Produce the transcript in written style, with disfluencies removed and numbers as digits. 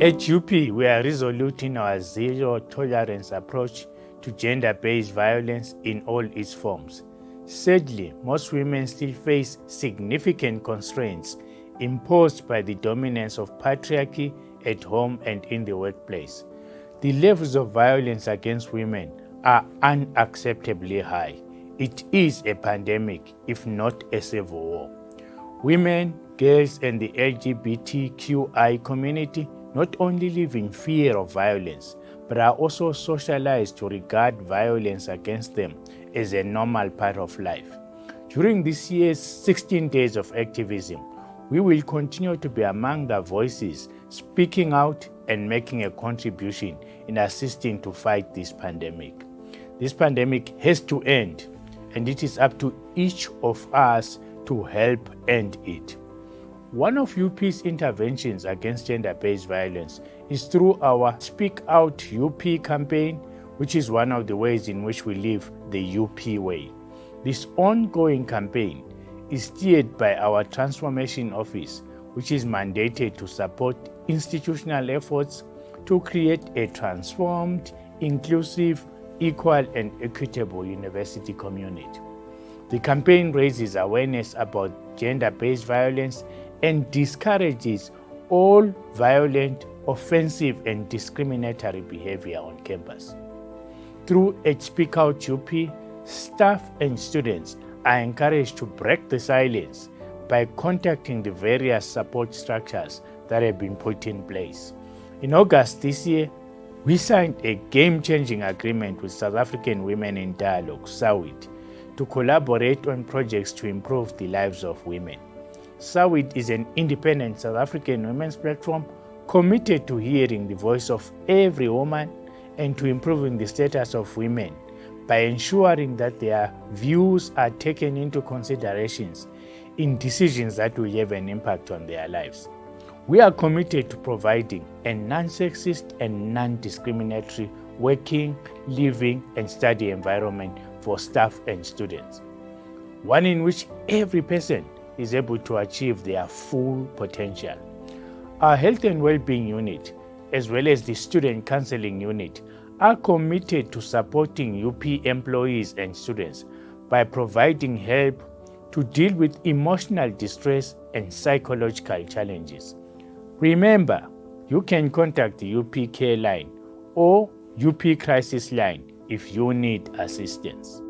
At UP, we are resolute in our zero-tolerance approach to gender-based violence in all its forms. Sadly, most women still face significant constraints imposed by the dominance of patriarchy at home and in the workplace. The levels of violence against women are unacceptably high. It is a pandemic, if not a civil war. Women, girls, and the LGBTQI community not only live in fear of violence, but are also socialized to regard violence against them as a normal part of life. During this year's 16 days of activism, we will continue to be among the voices speaking out and making a contribution in assisting to fight this pandemic. This pandemic has to end, and it is up to each of us to help end it. One of UP's interventions against gender-based violence is through our Speak Out UP campaign, which is one of the ways in which we live the UP way. This ongoing campaign is steered by our Transformation Office, which is mandated to support institutional efforts to create a transformed, inclusive, equal, and equitable university community. The campaign raises awareness about gender-based violence and discourages all violent, offensive, and discriminatory behavior on campus. Through Speak Out UP, staff and students are encouraged to break the silence by contacting the various support structures that have been put in place. In August this year, we signed a game-changing agreement with South African Women in Dialogue, SAWID, to collaborate on projects to improve the lives of women. SAWID is an independent South African women's platform committed to hearing the voice of every woman and to improving the status of women by ensuring that their views are taken into considerations in decisions that will have an impact on their lives. We are committed to providing a non-sexist and non-discriminatory working, living, and study environment for staff and students, one in which every person is able to achieve their full potential. Our Health and Wellbeing Unit, as well as the Student Counseling Unit, are committed to supporting UP employees and students by providing help to deal with emotional distress and psychological challenges. Remember, you can contact the UP Care Line or UP Crisis Line if you need assistance.